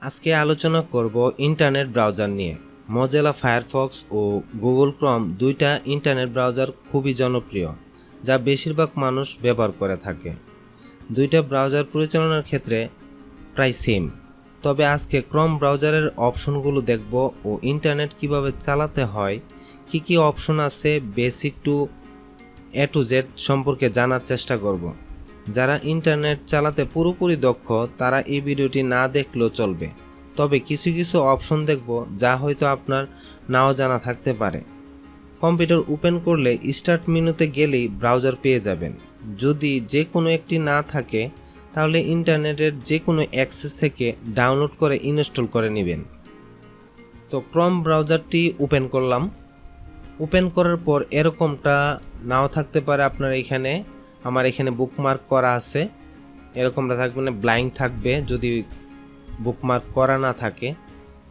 আজকে আলোচনা করব ইন্টারনেট ব্রাউজার নিয়ে। মজিলা ফায়ারফক্স ও গুগল ক্রোম দুইটা ইন্টারনেট ব্রাউজার খুবই জনপ্রিয়, যা বেশিরভাগ মানুষ ব্যবহার করে থাকে। দুইটা ব্রাউজার পরিচালনার ক্ষেত্রে প্রায় সেম, তবে আজকে ক্রোম ব্রাউজারের অপশনগুলো দেখব ও ইন্টারনেট কিভাবে চালাতে হয়, কি কি অপশন আছে, basic to A to Z সম্পর্কে জানার চেষ্টা করব। যারা ইন্টারনেট চালাতে পুরোপুরি দক্ষ তারা এই ভিডিওটি না দেখলেও চলবে, তবে কিছু কিছু অপশন দেখব যা হয়তো আপনার নাও জানা থাকতে পারে। কম্পিউটার ওপেন করলে স্টার্ট মেনুতে গেলেই ব্রাউজার পেয়ে যাবেন। যদি যে কোনো একটি না থাকে তাহলে ইন্টারনেটের যে কোনো অ্যাক্সেস থেকে ডাউনলোড করে ইনস্টল করে নেবেন। তো ক্রোম ব্রাউজারটি ওপেন করলাম। ওপেন করার পর এরকমটা নাও থাকতে পারে আপনার এখানে। আমার এখানে বুকমার্ক করা আছে, এরকমটা থাকবে না, ব্লাইঙ্ক থাকবে যদি বুকমার্ক করা না থাকে।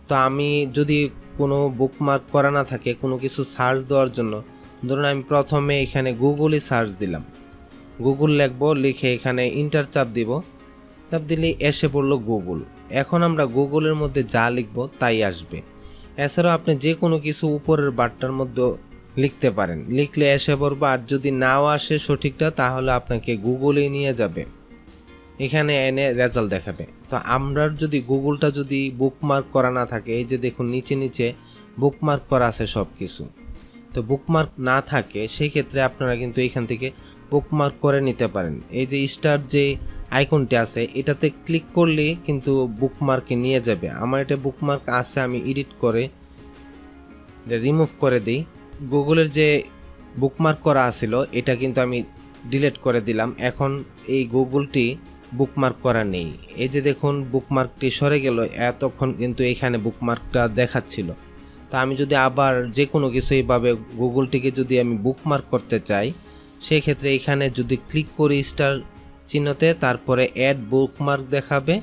তো আমি যদি কোনো বুকমার্ক করা না থাকে কোনো কিছু সার্চ দেওয়ার জন্য, ধরুন আমি প্রথমে এখানে গুগলই সার্চ দিলাম, গুগল লিখবো, লিখে এখানে ইন্টার চাপ দিব, চাপ দিলেই এসে পড়লো গুগল। এখন আমরা গুগলের মধ্যে যা লিখবো তাই আসবে। এছাড়াও আপনি যে কোনো কিছু উপরের বারটার মধ্যে লিখতে পারেন, লিখলে এসে পড়বে। আর যদি নাও আসে সঠিকটা তাহলে আপনাকে গুগলে নিয়ে যাবে, এখানে এনে রেজাল্ট দেখাবে। তো আমরা যদি গুগলটা যদি বুকমার্ক করা না থাকে, এই যে দেখুন নিচে নিচে বুকমার্ক করা আছে সব কিছু, তো বুকমার্ক না থাকে সেই ক্ষেত্রে আপনারা কিন্তু এখান থেকে বুকমার্ক করে নিতে পারেন। এই যে স্টার যে আইকনটি আছে এটাতে ক্লিক করলে কিন্তু বুকমার্কে নিয়ে যাবে। আমার এটা বুকমার্ক আছে, আমি এডিট করে রিমুভ করে দিই। গুগলের যে বুকমার্ক করা আছিল এটা কিন্তু আমি ডিলিট করে দিলাম। এখন এই গুগলটি বুকমার্ক করা নেই। এই যে দেখুন বুকমার্কটি সরে গেল, এতক্ষণ কিন্তু এখানে বুকমার্কটা দেখাচ্ছিল। তো আমি যদি আবার যে কোনো কিছু এইভাবে গুগলটিকে যদি আমি বুকমার্ক করতে চাই, সেই ক্ষেত্রে এখানে যদি ক্লিক করি স্টার চিহ্নতে, তারপরে অ্যাড বুকমার্ক দেখাবে,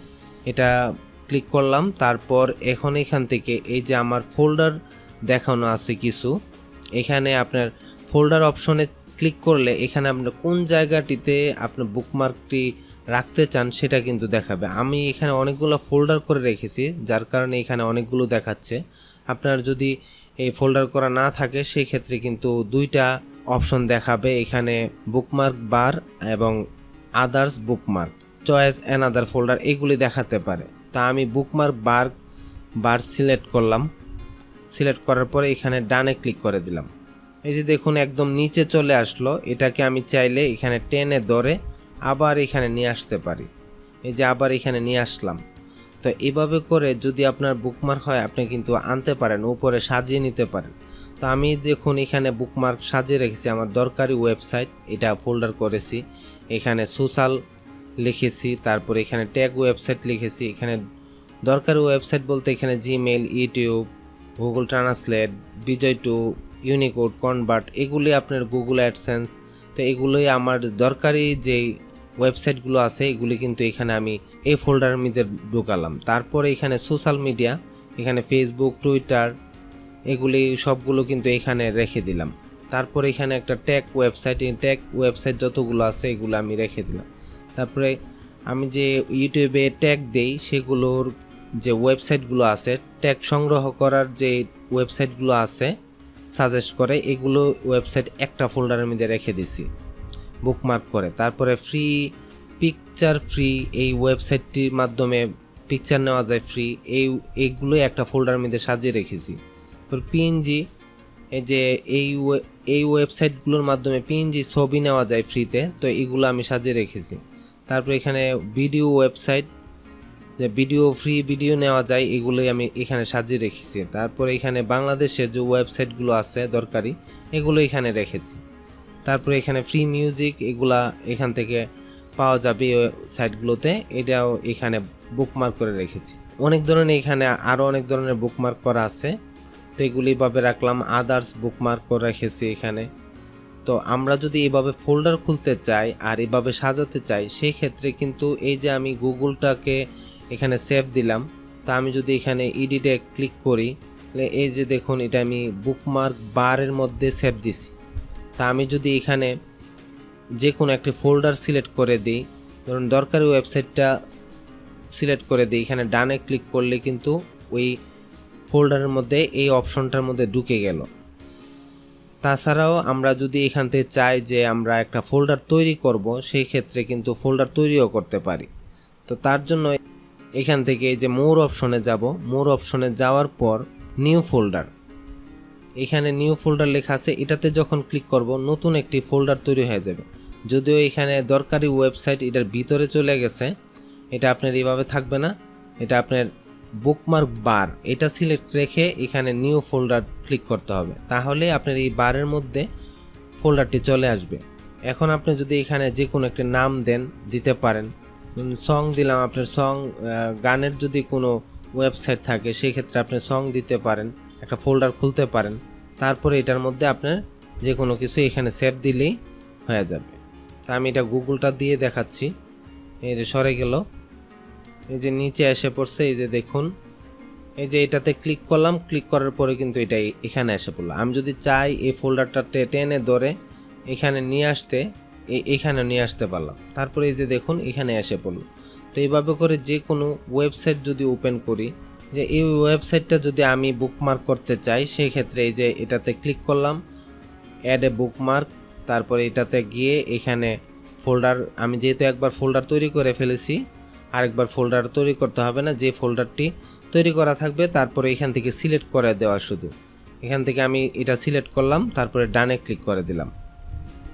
এটা ক্লিক করলাম। তারপর এখন এখান থেকে এই যে আমার ফোল্ডার দেখানো আছে কিছু, এখানে আপনার ফোল্ডার অপশনে ক্লিক করলে এখানে আপনার কোন জায়গাটিতে আপনার বুকমার্কটি রাখতে চান সেটা কিন্তু দেখাবে। আমি এখানে অনেকগুলো ফোল্ডার করে রেখেছি, যার কারণে এখানে অনেকগুলো দেখাচ্ছে। আপনার যদি এই ফোল্ডার করা না থাকে সেই ক্ষেত্রে কিন্তু দুইটা অপশন দেখাবে, এখানে বুকমার্ক বার এবং others bookmark, choice another folder, এগুলি দেখাতে পারে। তা আমি বুকমার্ক বার সিলেক্ট করলাম। সিলেক্ট করার পরে এখানে ডানে ক্লিক করে দিলাম। এই যে দেখুন একদম নিচে চলে আসলো। এটাকে আমি চাইলে এখানে টেনে ধরে আবার এখানে নিয়ে আসতে পারি। এই যে আবার এখানে নিয়ে আসলাম। তো এইভাবে করে যদি আপনার বুকমার্ক হয় আপনি কিন্তু আনতে পারেন, উপরে সাজিয়ে নিতে পারেন। তো আমি দেখুন এখানে বুকমার্ক সাজিয়ে রেখেছি, আমার দরকারি ওয়েবসাইট এটা ফোল্ডার করেছি, এখানে সোশ্যাল লিখেছি, তারপরে এখানে ট্যাগ ওয়েবসাইট লিখেছি। এখানে দরকারি ওয়েবসাইট বলতে এখানে জিমেল, ইউটিউব, গুগল ট্রান্সলেট, বিজয়2, ইউনিকোড, কনভার্ট, এগুলি আপনার গুগল অ্যাডসেন্স। তো এগুলোই আমার দরকারি যেই ওয়েবসাইটগুলো আছে এগুলি কিন্তু এখানে আমি এই ফোল্ডারের মধ্যে ঢুকালাম। তারপরে এখানে সোশ্যাল মিডিয়া, এখানে ফেসবুক, টুইটার, এগুলি সবগুলো কিন্তু এখানে রেখে দিলাম। তারপরে এখানে একটা ট্যাগ ওয়েবসাইট, এই ট্যাগ ওয়েবসাইট যতগুলো আছে এগুলো আমি রেখে দিলাম। তারপরে আমি যে ইউটিউবে ট্যাগ দেই সেগুলোর যে ওয়েবসাইটগুলো আছে, ট্যাগ সংগ্রহ করার যে ওয়েবসাইটগুলো আছে সাজেস্ট করে, এগুলো ওয়েবসাইট একটা ফোল্ডারের মধ্যে রেখে দিছি বুকমার্ক করে। তারপরে ফ্রি পিকচার ফ্রি, এই ওয়েবসাইটটির মাধ্যমে পিকচার নেওয়া যায় ফ্রি, এইগুলোই একটা ফোল্ডারের মধ্যে সাজিয়ে রেখেছি। তারপর পিএনজি, এই যে এই ওয়েবসাইটগুলোর মাধ্যমে পিএনজি ছবি নেওয়া যায় ফ্রিতে, তো এগুলো আমি সাজিয়ে রেখেছি। তারপর এখানে ভিডিও ওয়েবসাইট, যে ভিডিও ফ্রি ভিডিও নেওয়া যায়, এগুলোই আমি এখানে সাজিয়ে রেখেছি। তারপর এখানে বাংলাদেশের যে ওয়েবসাইটগুলো আছে দরকারি, এগুলো এখানে রেখেছি। তারপরে এখানে ফ্রি মিউজিক, এগুলা এখান থেকে পাওয়া যাবে এই সাইটগুলোতে, এটাও এখানে বুকমার্ক করে রেখেছি। অনেক ধরনের এখানে আরও অনেক ধরনের বুকমার্ক করা আছে, তো এগুলি এভাবে রাখলাম। আদার্স বুকমার্ক করে রেখেছি এখানে। তো আমরা যদি এভাবে ফোল্ডার খুলতে চাই আর এভাবে সাজাতে চাই সেই ক্ষেত্রে কিন্তু এই যে আমি গুগলটাকে এখানে সেভ দিলাম, তা আমি যদি এখানে এডিটে ক্লিক করি, এই যে দেখুন এটা আমি বুকমার্ক বারের মধ্যে সেভ দিছি। তা আমি যদি এখানে যে কোনো একটি ফোল্ডার সিলেক্ট করে দিই, ধরুন দরকারি ওয়েবসাইটটা সিলেক্ট করে দিই, এখানে ডানে ক্লিক করলে কিন্তু ওই ফোল্ডারের মধ্যে এই অপশনটার মধ্যে ঢুকে গেল। তাছাড়াও আমরা যদি এখান থেকে চাই যে আমরা একটা ফোল্ডার তৈরি করব, সেই ক্ষেত্রে কিন্তু ফোল্ডার তৈরিও করতে পারি। তো তার জন্য এখান থেকে এই যে মোর অপশনে যাব, মোর অপশনে যাওয়ার পর নিউ ফোল্ডার, এখানে নিউ ফোল্ডার লেখা আছে, এটাতে যখন ক্লিক করব নতুন একটি ফোল্ডার তৈরি হয়ে যাবে। যদিও এখানে দরকারি ওয়েবসাইট এটার ভিতরে চলে গেছে, এটা আপনার এইভাবে থাকবে না, এটা আপনার বুকমার্ক বার এটা সিলেক্ট রেখে এখানে নিউ ফোল্ডার ক্লিক করতে হবে, তাহলে আপনার এই বারের মধ্যে ফোল্ডারটি চলে আসবে। এখন আপনি যদি এখানে যে কোনো একটা নাম দিতে পারেন, সং দিলাম, আপনার সং গানের যদি কোনো ওয়েবসাইট থাকে সেই ক্ষেত্রে আপনি সং দিতে পারেন, একটা ফোল্ডার খুলতে পারেন, তারপরে এটার মধ্যে আপনার যে কোনো কিছু এখানে সেভ দিলেই হয়ে যাবে। তা আমি এটা গুগলটা দিয়ে দেখাচ্ছি, এই যে সরে গেল, এই যে নিচে এসে পড়ছে, এই যে দেখুন, এই যে এটাতে ক্লিক করলাম, ক্লিক করার পরে কিন্তু এটা এখানে এসে পড়লো। আমি যদি চাই এই ফোল্ডারটা টেনে ধরে এখানে নিয়ে আসতে, এখানে নিয়ে আসতে পারলাম, তারপরে এই যে দেখুন এখানে এসে পড়লো। তো এইভাবে করে যে কোনো ওয়েবসাইট যদি ওপেন করি, যে এই ওয়েবসাইটটা যদি আমি বুকমার্ক করতে চাই, সেই ক্ষেত্রে এই যে এটাতে ক্লিক করলাম, অ্যাড এ বুকমার্ক, তারপরে এটাতে গিয়ে এখানে ফোল্ডার, আমি যেহেতু একবার ফোল্ডার তৈরি করে ফেলেছি আরেকবার ফোল্ডার তৈরি করতে হবে না, যে ফোল্ডারটি তৈরি করা থাকবে তারপরে এখান থেকে সিলেক্ট করে দেওয়া, শুধু এখান থেকে আমি এটা সিলেক্ট করলাম, তারপরে ডানে ক্লিক করে দিলাম,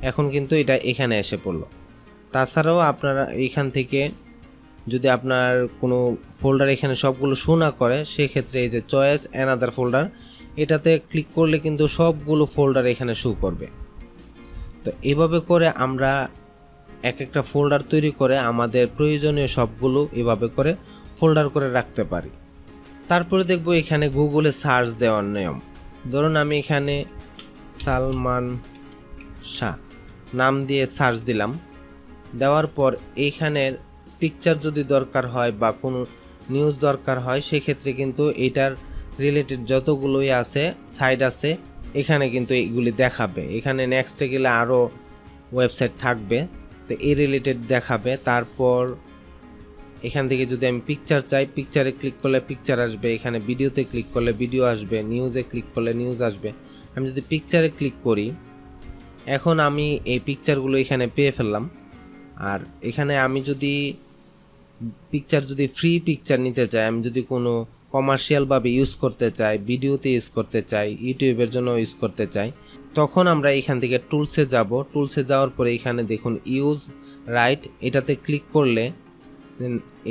এখন কিন্তু এটা এখানে এসে পড়লো। তাছাড়াও আপনারা এইখান থেকে যদি আপনার কোনো ফোল্ডার এখানে সবগুলো শো না করে, সেক্ষেত্রে এই যে চয়েস অ্যানাদার ফোল্ডার এটাতে ক্লিক করলে কিন্তু সবগুলো ফোল্ডার এখানে শো করবে। তো এভাবে করে আমরা এক একটা ফোল্ডার তৈরি করে আমাদের প্রয়োজনীয় সবগুলো এভাবে করে ফোল্ডার করে রাখতে পারি। তারপরে দেখব এখানে গুগলে সার্চ দেওয়ার নিয়ম। ধরুন আমি এখানে সালমান শাহ নাম দিয়ে সার্চ দিলাম, দেওয়ার পর এইখানের পিকচার যদি দরকার হয় বা কোনো নিউজ দরকার হয়, সেক্ষেত্রে কিন্তু এটার রিলেটেড যতগুলোই আছে সাইট আছে এখানে কিন্তু এইগুলি দেখাবে। এখানে নেক্সটে গেলে আরও ওয়েবসাইট থাকবে, তো এই রিলেটেড দেখাবে। তারপর এখান থেকে যদি আমি পিকচার চাই, পিকচারে ক্লিক করলে পিকচার আসবে, এখানে ভিডিওতে ক্লিক করলে ভিডিও আসবে, নিউজে ক্লিক করলে নিউজ আসবে। আমি যদি পিকচারে ক্লিক করি, এখন আমি এই পিকচারগুলো এখানে পেয়ে ফেললাম। আর এখানে আমি যদি পিকচার যদি ফ্রি পিকচার নিতে চাই, আমি যদি কোনো কমার্শিয়ালভাবে ইউজ করতে চাই, ভিডিওতে ইউজ করতে চাই, ইউটিউবের জন্য ইউজ করতে চাই, তখন আমরা এখান থেকে টুলসে যাব। টুলসে যাওয়ার পরে এখানে দেখুন ইউজ রাইট, এটাতে ক্লিক করলে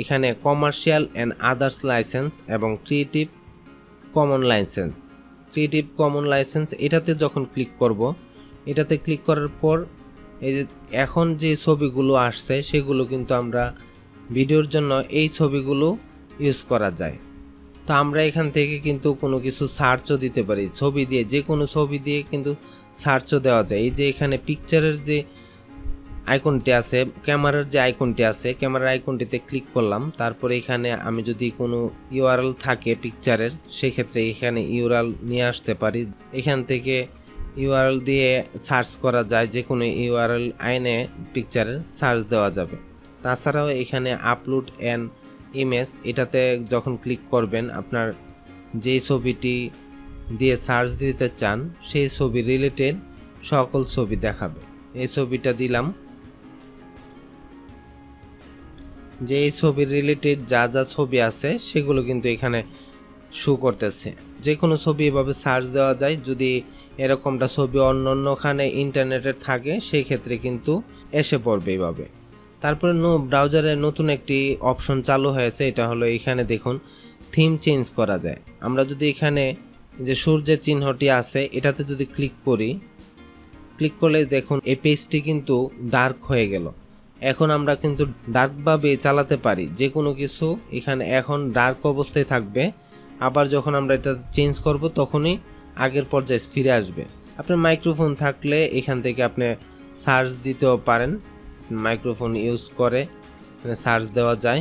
এখানে কমার্শিয়াল অ্যান্ড আদার্স লাইসেন্স এবং ক্রিয়েটিভ কমন লাইসেন্স এটাতে যখন ক্লিক করব, এটাতে ক্লিক করার পর এই যে এখন যে ছবিগুলো আসছে সেগুলো কিন্তু আমরা ভিডিওর জন্য এই ছবিগুলো ইউজ করা যায়। তো আমরা এখান থেকে কিন্তু কোনো কিছু সার্চও দিতে পারি, ছবি দিয়ে, যে কোনো ছবি দিয়ে কিন্তু সার্চও দেওয়া যায়। এই যে এখানে পিকচারের যে আইকনটি আছে, ক্যামেরার যে আইকনটি আছে, ক্যামেরার আইকনটিতে ক্লিক করলাম, তারপরে এখানে আমি যদি কোনো ইউআরএল থাকে পিকচারের, সেই ক্ষেত্রে এখানে ইউআরএল নিয়ে আসতে পারি। এখান থেকে ইউআরএল দিয়ে সার্চ করা যায়, যে কোনো ইউআরএল আইনে পিকচারের সার্চ দেওয়া যাবে। তাছাড়াও এখানে আপলোড অ্যান ইমেজ, এটাতে যখন ক্লিক করবেন আপনার যেই ছবিটি দিয়ে সার্চ দিতে চান সেই ছবি রিলেটেড সকল ছবি দেখাবে। এই ছবিটা দিলাম, যে এই ছবির রিলেটেড যা যা ছবি আছে সেগুলো কিন্তু এখানে শো করতেছে। যে কোনো ছবি এভাবে সার্চ দেওয়া যায়। যদি এরকমটা ছবি অন্যখানে ইন্টারনেটে থাকে সেই ক্ষেত্রে কিন্তু এসে পড়বে এইভাবে। তারপরে ব্রাউজারে নতুন একটি অপশন চালু হয়েছে, এটা হলো এখানে দেখুন থিম চেঞ্জ করা যায়। আমরা যদি এখানে যে সূর্যের চিহ্নটি আছে এটাতে যদি ক্লিক করি, ক্লিক করলে দেখুন এই পেজটি কিন্তু ডার্ক হয়ে গেল। এখন আমরা কিন্তু ডার্কভাবে চালাতে পারি যে কোনো কিছু, এখানে এখন ডার্ক অবস্থায় থাকবে, আবার যখন আমরা এটা চেঞ্জ করব তখনই আগের পর্যায়ে ফিরে আসবে। আপনার মাইক্রোফোন থাকলে এখান থেকে আপনি সার্চ দিতেও পারেন, মাইক্রোফোন ইউজ করে সার্চ দেওয়া যায়,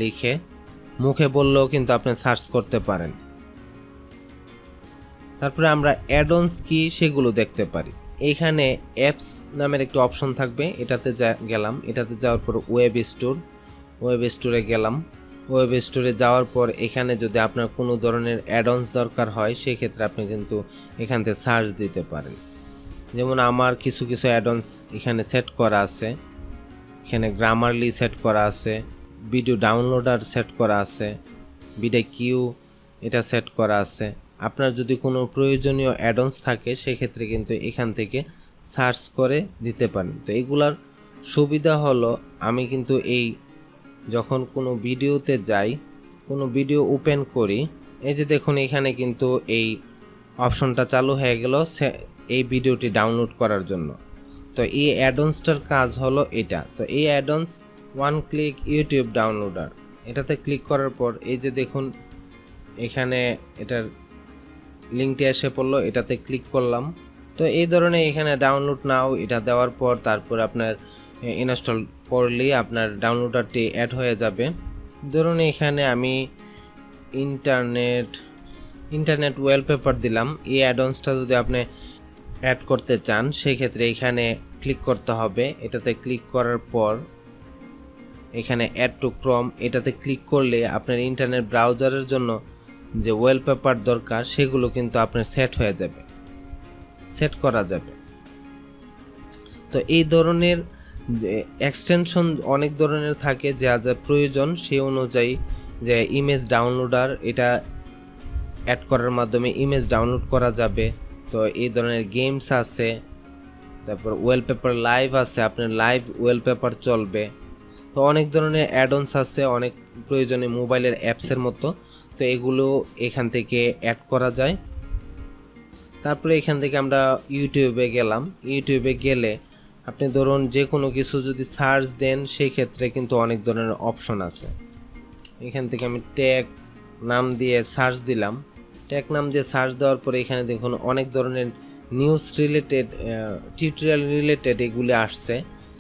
লিখে মুখে বললেও কিন্তু আপনি সার্চ করতে পারেন। তারপরে আমরা অ্যাডঅনস কি সেগুলো দেখতে পারি। এইখানে অ্যাপস নামের একটি অপশন থাকবে, এটাতে গেলাম। এটাতে যাওয়ার পর ওয়েব স্টোরে গেলাম। ওয়েব স্টোরে যাওয়ার পর এখানে যদি আপনার কোনো ধরনের অ্যাডঅনস দরকার হয় সেক্ষেত্রে আপনি কিন্তু এখান থেকে সার্চ দিতে পারেন। যেমন আমার কিছু অ্যাডঅনস এখানে সেট করা আছে, এখানে গ্রামারলি সেট করা আছে, ভিডিও ডাউনলোডার সেট করা আছে, ভিডিও কিউ এটা সেট করা আছে। আপনার যদি কোনো প্রয়োজনীয় অ্যাডঅনস থাকে সেক্ষেত্রে কিন্তু এখান থেকে সার্চ করে দিতে পারেন। তো এগুলার সুবিধা হলো আমি কিন্তু এই যখন কোনো ভিডিওতে যাই, কোনো ভিডিও ওপেন করি, এই যে দেখুন এখানে কিন্তু এই অপশনটা চালু হয়ে গেল এই ভিডিওটি ডাউনলোড করার জন্য। তো এই অ্যাডঅনসটার কাজ হলো এটা। তো এই add-ons one click YouTube downloader, এটাতে ক্লিক করার পর এই যে দেখুন এখানে এটার লিঙ্কটি এসে পড়লো, এটাতে ক্লিক করলাম। তো এই ধরনের এখানে ডাউনলোড নাও এটা দেওয়ার পর তারপর আপনার ইনস্টল করলেই আপনার ডাউনলোডারটি অ্যাড হয়ে যাবে। ধরুন এখানে আমি ইন্টারনেট ওয়ালপেপার দিলাম। এই অ্যাডঅনসটা যদি আপনি অ্যাড করতে চান সেক্ষেত্রে এখানে ক্লিক করতে হবে। এটাতে ক্লিক করার পর এখানে অ্যাড টু ক্রোম এটাতে ক্লিক করলে আপনার ইন্টারনেট ব্রাউজারের জন্য যে ওয়ালপেপার দরকার সেগুলো কিন্তু আপনার সেট করা যাবে। তো এই ধরনের এক্সটেনশন অনেক ধরনের থাকে, যা যা প্রয়োজন সেই অনুযায়ী, যে ইমেজ ডাউনলোডার এটা অ্যাড করার মাধ্যমে ইমেজ ডাউনলোড করা যাবে। তো এই ধরনের গেমস আছে, তারপর ওয়ালপেপার লাইভ আছে, আপনার লাইভ ওয়ালপেপার চলবে। তো অনেক ধরনের অ্যাডঅনস আছে, অনেক প্রয়োজনে মোবাইলের অ্যাপসের মতো। তো এগুলো এখান থেকে অ্যাড করা যায়। তারপরে এখান থেকে আমরা ইউটিউবে গেলাম। ইউটিউবে গেলে আপনি ধরুন যে কোনো কিছু যদি সার্চ দেন সেই ক্ষেত্রে কিন্তু অনেক ধরনের অপশন আছে। এখান থেকে আমি ট্যাগ নাম দিয়ে সার্চ দিলাম। ট্যাগ নাম দিয়ে সার্চ দেওয়ার পরে এখানে দেখুন অনেক ধরনের নিউজ রিলেটেড, টিউটোরিয়াল রিলেটেড এগুলি আসছে।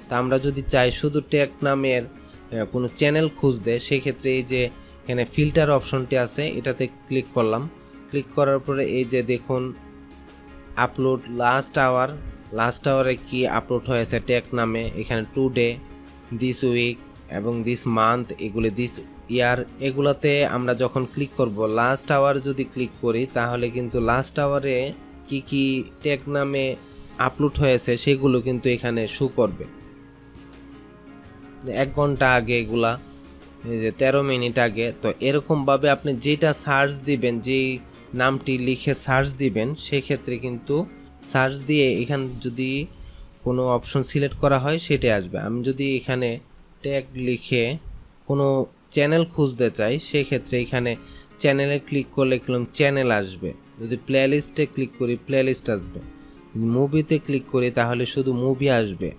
তা আমরা যদি চাই শুধু ট্যাগ নামের কোনো চ্যানেল খুঁজতে, সেক্ষেত্রে এই যে এখানে ফিল্টার অপশনটি আছে এটাতে ক্লিক করলাম। ক্লিক করার পরে এই যে দেখুন আপলোড লাস্ট আওয়ারে কি আপলোড হয়েছে ট্যাগ নামে, এখানে টুডে, দিস উইক এবং দিস মান্থ, এগুলি দিস ইয়ার, এগুলাতে আমরা যখন ক্লিক করব লাস্ট আওয়ার যদি ক্লিক করি তাহলে কিন্তু লাস্ট আওয়ারে কি কি ট্যাগ নামে আপলোড হয়েছে সেগুলো কিন্তু এখানে শো করবে। 1 ঘন্টা আগে এগুলা, এই যে 13 মিনিট আগে। তো এরকমভাবে আপনি যেটা সার্চ দিবেন, যেই নামটি লিখে সার্চ দিবেন সেক্ষেত্রে কিন্তু সার্চ দিয়ে এখানে যদি কোনো অপশন সিলেক্ট করা হয় সেটাই আসবে। আমি যদি এখানে ট্যাগ লিখে কোনো চ্যানেল খুঁজতে চাই সেক্ষেত্রে এখানে চ্যানেলে ক্লিক করলে চ্যানেল আসবে। যদি প্লেলিস্টে ক্লিক করি প্লেলিস্ট আসবে। মুভিতে ক্লিক করি তাহলে শুধু মুভি আসবে।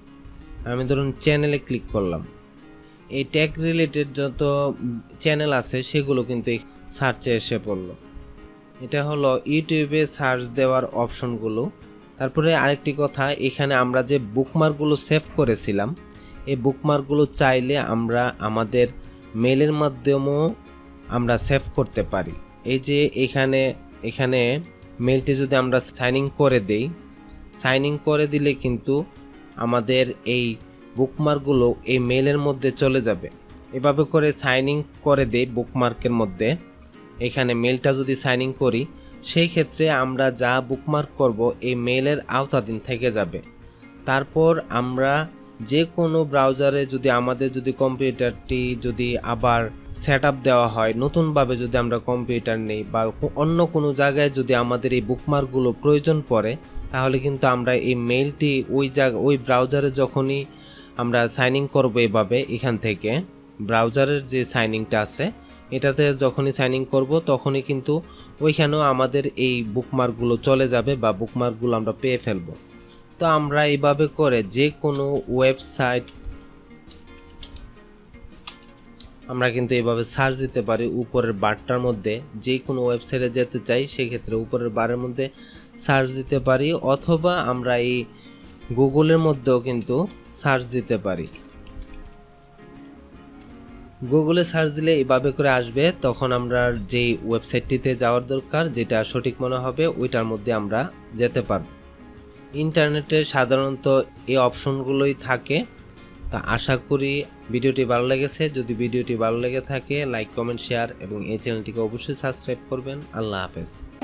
আমি ধরুন চ্যানেলে ক্লিক করলাম, এই ট্যাগ রিলেটেড যত চ্যানেল আছে সেগুলো কিন্তু সার্চে এসে পড়লো। এটা হলো ইউটিউবে সার্চ দেওয়ার অপশনগুলো। তারপরে আরেকটি কথা, এখানে আমরা যে বুকমার্কগুলো সেভ করেছিলাম এই বুকমার্কগুলো চাইলে আমরা আমাদের মেলের মাধ্যমেও আমরা সেভ করতে পারি। এই যে এখানে মেলটি যদি আমরা সাইন ইন করে দিলে কিন্তু আমাদের এই বুকমার্কগুলো এই মেলের মধ্যে চলে যাবে। এভাবে করে সাইন ইন করে দেই বুকমার্কের মধ্যে। এখানে মেলটা যদি সাইন ইন করি সেই ক্ষেত্রে আমরা যা বুকমার্ক করব এই মেলের আওতাধীন থেকে যাবে। তারপর আমরা যে কোনো ব্রাউজারে যদি আমাদের যদি কম্পিউটারটি যদি আবার সেট আপ দেওয়া হয়, নতুনভাবে যদি আমরা কম্পিউটার নেই বা অন্য কোনো জায়গায় যদি আমাদের এই বুকমার্কগুলো প্রয়োজন পড়ে তাহলে কিন্তু আমরা এই মেলটি ওই ব্রাউজারে যখনই আমরা সাইন ইন করবো এভাবে এখান থেকে ব্রাউজারের যে সাইন ইনটা আছে এটাতে যখনই সাইন ইন করবো তখনই কিন্তু ওইখানেও আমাদের এই বুকমার্কগুলো চলে যাবে বা বুকমার্কগুলো আমরা পেয়ে ফেলবো। তো আমরা এইভাবে করে যে কোনো ওয়েবসাইট আমরা কিন্তু এইভাবে সার্চ দিতে পারি। উপরের বারটার মধ্যে যে কোনো ওয়েবসাইটে যেতে চাই সেক্ষেত্রে উপরের বারের মধ্যে সার্চ দিতে পারি, অথবা আমরা এই গুগলের মধ্যেও কিন্তু সার্চ দিতে পারি। গুগলে সার্চ দিলে এইভাবে করে আসবে, তখন আমরা যেই ওয়েবসাইটটিতে যাওয়ার দরকার যেটা সঠিক মনে হবে ওইটার মধ্যে আমরা যেতে পারব। ইন্টারনেটে সাধারণত এই অপশনগুলোই থাকে। তা আশা করি ভিডিওটি ভালো লেগেছে। যদি ভিডিওটি ভালো লেগে থাকে লাইক, কমেন্ট, শেয়ার এবং এই চ্যানেলটিকে অবশ্যই সাবস্ক্রাইব করবেন। আল্লাহ হাফেজ।